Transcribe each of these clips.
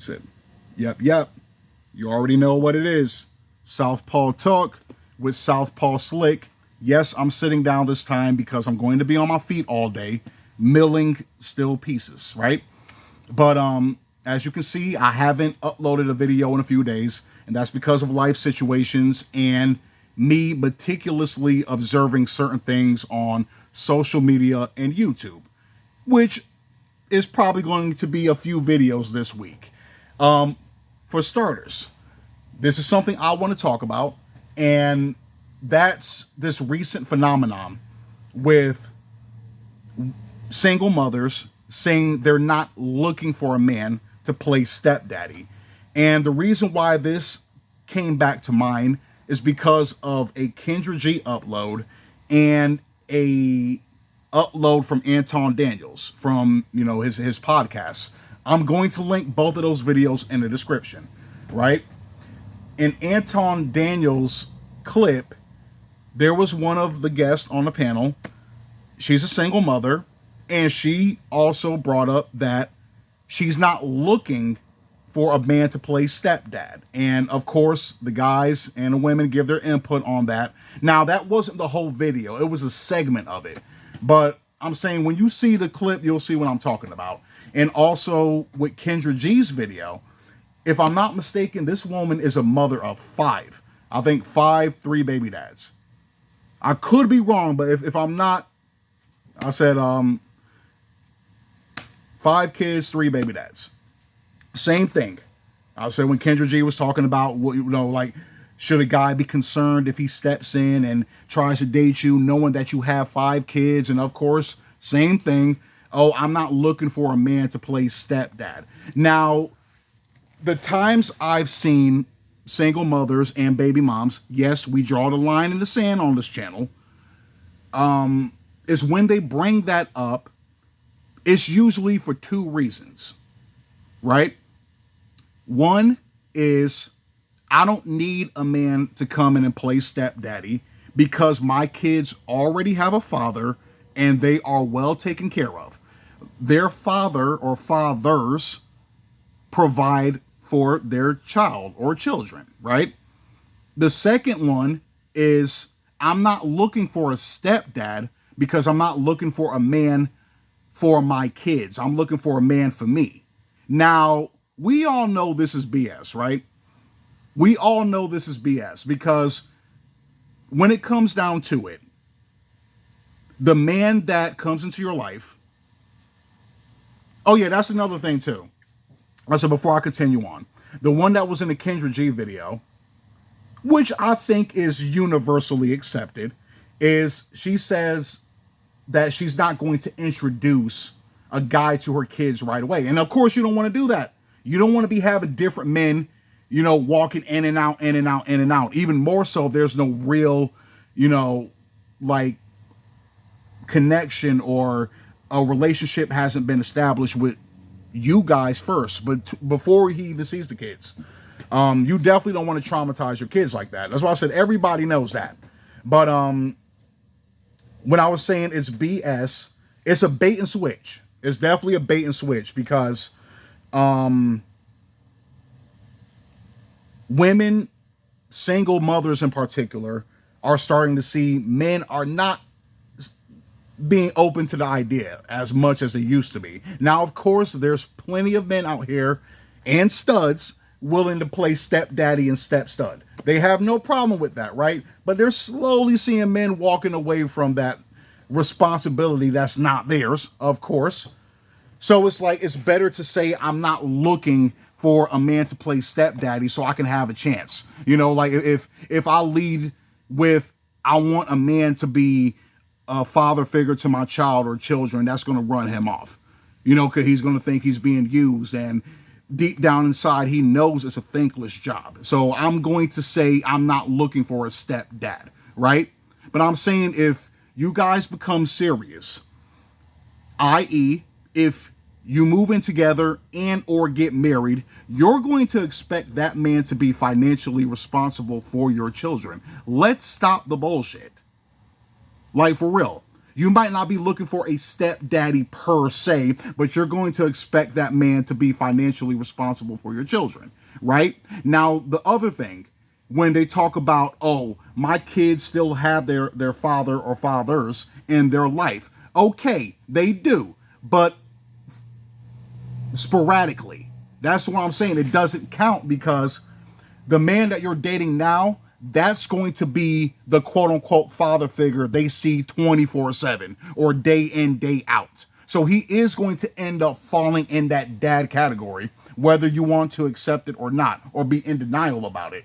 Said, yep. You already know what it is. Southpaw Talk with Southpaw Slick. Yes, I'm sitting down this time because I'm going to be on my feet all day, milling steel pieces, right? But as you can see, I haven't uploaded a video in a few days, and that's because of life situations and me meticulously observing certain things on social media and YouTube, which is probably going to be a few videos this week. For starters, this is something I want to talk about, and that's this recent phenomenon with single mothers saying they're not looking for a man to play stepdaddy. And the reason why this came back to mind is because of a Kendra G upload and a upload from Anton Daniels from, his podcast. I'm going to link both of those videos in the description, right? In Anton Daniels' clip, there was one of the guests on the panel. She's a single mother, and she also brought up that she's not looking for a man to play stepdad. And of course, the guys and the women give their input on that. Now, that wasn't the whole video. It was a segment of it. But I'm saying when you see the clip, you'll see what I'm talking about. And also with Kendra G's video, if I'm not mistaken, this woman is a mother of 5. I think 5, 3 baby dads. I could be wrong, but if I'm not, I said 5 kids, 3 baby dads. Same thing. I said when Kendra G was talking about, should a guy be concerned if he steps in and tries to date you, knowing that you have 5 kids? And of course, same thing. Oh, I'm not looking for a man to play stepdad. Now, the times I've seen single mothers and baby moms, yes, we draw the line in the sand on this channel, is when they bring that up, it's usually for 2 reasons, right? One is, I don't need a man to come in and play stepdaddy because my kids already have a father and they are well taken care of. Their father or fathers provide for their child or children, right? The second one is, I'm not looking for a stepdad because I'm not looking for a man for my kids. I'm looking for a man for me. Now, we all know this is BS, right? We all know this is BS because when it comes down to it, the man that comes into your life. Oh yeah, that's another thing too. I said before I continue on, the one that was in the Kendra G video, which I think is universally accepted, is she says that she's not going to introduce a guy to her kids right away. And of course you don't want to do that. You don't want to be having different men, walking in and out, in and out, in and out. Even more so if there's no real, connection or a relationship hasn't been established with you guys first, but before he even sees the kids. You definitely don't want to traumatize your kids like that. That's why I said everybody knows that. But when I was saying it's BS, it's a bait and switch. It's definitely a bait and switch because women, single mothers in particular, are starting to see men are not being open to the idea as much as they used to be. Now, of course, there's plenty of men out here and studs willing to play stepdaddy and stepstud. They have no problem with that, right? But they're slowly seeing men walking away from that responsibility that's not theirs, of course. So it's like, it's better to say I'm not looking for a man to play stepdaddy so I can have a chance. If I lead with, I want a man to be a father figure to my child or children, that's going to run him off, because he's going to think he's being used, and deep down inside, he knows it's a thankless job. So I'm going to say I'm not looking for a stepdad, right? But I'm saying if you guys become serious, i.e., if you move in together and or get married, you're going to expect that man to be financially responsible for your children. Let's stop the bullshit. Like, for real. You might not be looking for a stepdaddy per se, but you're going to expect that man to be financially responsible for your children, right? Now, the other thing, when they talk about, oh, my kids still have their father or fathers in their life. Okay, they do, but sporadically. That's what I'm saying. It doesn't count because the man that you're dating now, that's going to be the quote unquote father figure they see 24/7 or day in, day out. So he is going to end up falling in that dad category, whether you want to accept it or not, or be in denial about it.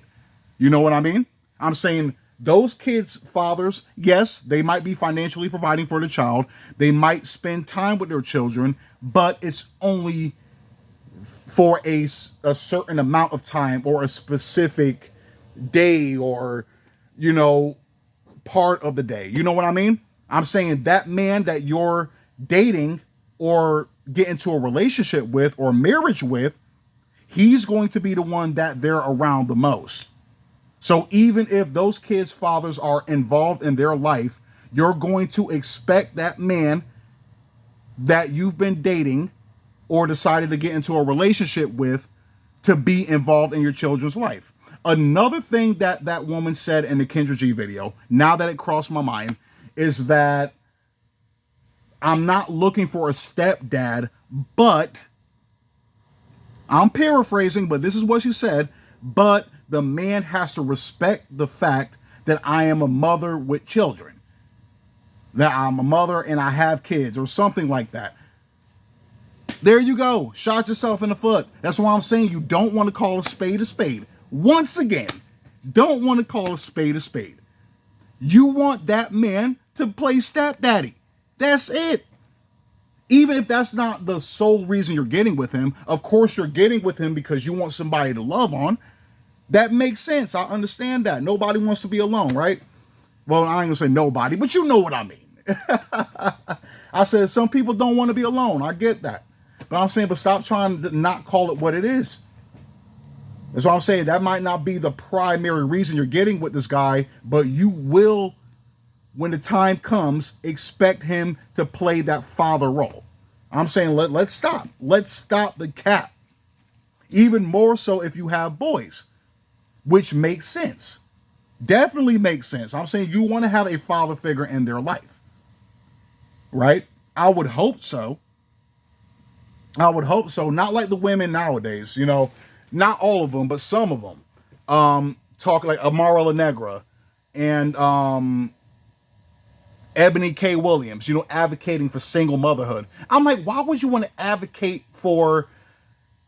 You know what I mean? I'm saying those kids' fathers, yes, they might be financially providing for the child. They might spend time with their children, but it's only for a certain amount of time or a specific day or, part of the day. You know what I mean? I'm saying that man that you're dating or get into a relationship with or marriage with, he's going to be the one that they're around the most. So even if those kids' fathers are involved in their life, you're going to expect that man that you've been dating or decided to get into a relationship with to be involved in your children's life. Another thing that that woman said in the Kendra G video, now that it crossed my mind, is that I'm not looking for a stepdad, but I'm paraphrasing, but this is what she said, but the man has to respect the fact that I am a mother with children, that I'm a mother and I have kids or something like that. There you go. Shot yourself in the foot. That's why I'm saying you don't want to call a spade a spade. Once again, don't want to call a spade a spade. You want that man to play stepdaddy. That's it. Even if that's not the sole reason you're getting with him, of course you're getting with him because you want somebody to love on. That makes sense. I understand that. Nobody wants to be alone, right? Well, I ain't gonna say nobody, but you know what I mean. I said some people don't want to be alone. I get that. But I'm saying, but stop trying to not call it what it is. That's what I'm saying. That might not be the primary reason you're getting with this guy, but you will, when the time comes, expect him to play that father role. I'm saying let's stop. Let's stop the cap. Even more so if you have boys, which makes sense. Definitely makes sense. I'm saying you want to have a father figure in their life, right? I would hope so. I would hope so. Not like the women nowadays, not all of them, but some of them. Talk like Amara La Negra and Ebony K. Williams, advocating for single motherhood. I'm like, why would you want to advocate for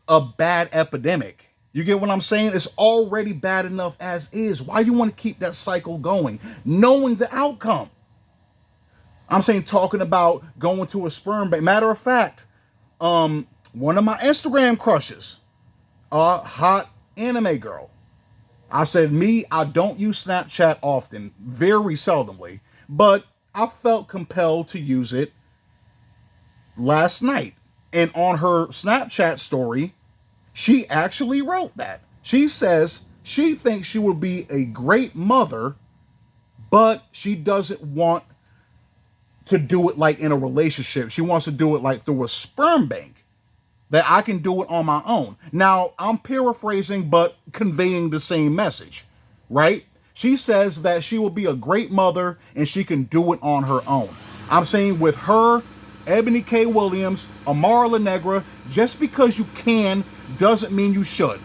a bad epidemic? You get what I'm saying? It's already bad enough as is. Why do you want to keep that cycle going, knowing the outcome? I'm saying talking about going to a sperm bank. Matter of fact, one of my Instagram crushes, a hot anime girl. I said, I don't use Snapchat often, very seldomly, but I felt compelled to use it last night. And on her Snapchat story, she actually wrote that. She says she thinks she would be a great mother, but she doesn't want to do it like in a relationship. She wants to do it like through a sperm bank, that I can do it on my own. Now, I'm paraphrasing, but conveying the same message, right? She says that she will be a great mother and she can do it on her own. I'm saying with her, Ebony K. Williams, Amara La Negra, just because you can doesn't mean you should.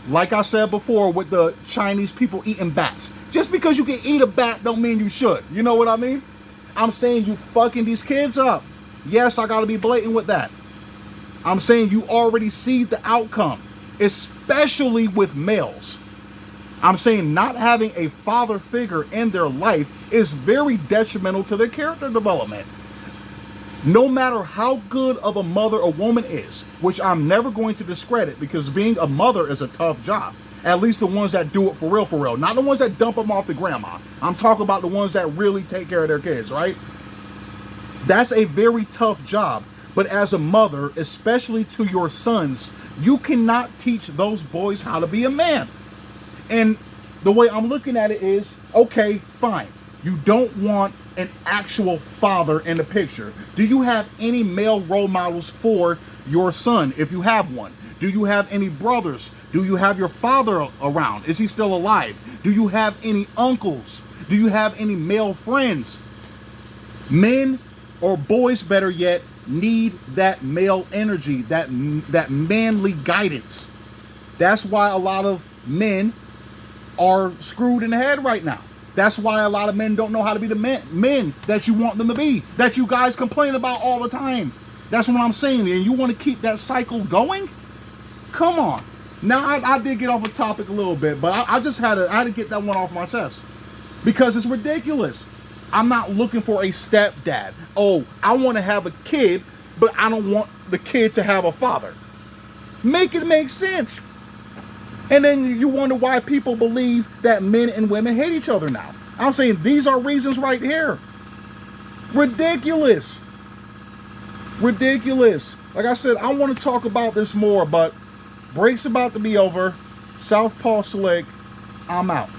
Like I said before with the Chinese people eating bats. Just because you can eat a bat don't mean you should. You know what I mean? I'm saying you fucking these kids up. Yes, I gotta be blatant with that. I'm saying you already see the outcome, especially with males. I'm saying not having a father figure in their life is very detrimental to their character development. No matter how good of a mother a woman is, which I'm never going to discredit because being a mother is a tough job. At least the ones that do it for real. Not the ones that dump them off to grandma. I'm talking about the ones that really take care of their kids, right? That's a very tough job. But as a mother, especially to your sons, you cannot teach those boys how to be a man. And the way I'm looking at it is, okay, fine. You don't want an actual father in the picture? Do you have any male role models for your son, if you have one? Do you have any brothers? Do you have your father around? Is he still alive? Do you have any uncles? Do you have any male friends? Men, or boys better yet, need that male energy, that manly guidance. That's why a lot of men are screwed in the head right now. That's why a lot of men don't know how to be the men that you want them to be, that you guys complain about all the time. That's what I'm saying. And you want to keep that cycle going? Come on. Now, I did get off a topic a little bit, but I had to get that one off my chest, because it's ridiculous. I'm not looking for a stepdad. Oh, I want to have a kid, but I don't want the kid to have a father. Make it make sense. And then you wonder why people believe that men and women hate each other now. I'm saying these are reasons right here. Ridiculous. Ridiculous. Like I said, I want to talk about this more, but break's about to be over. Southpaw Slick, I'm out.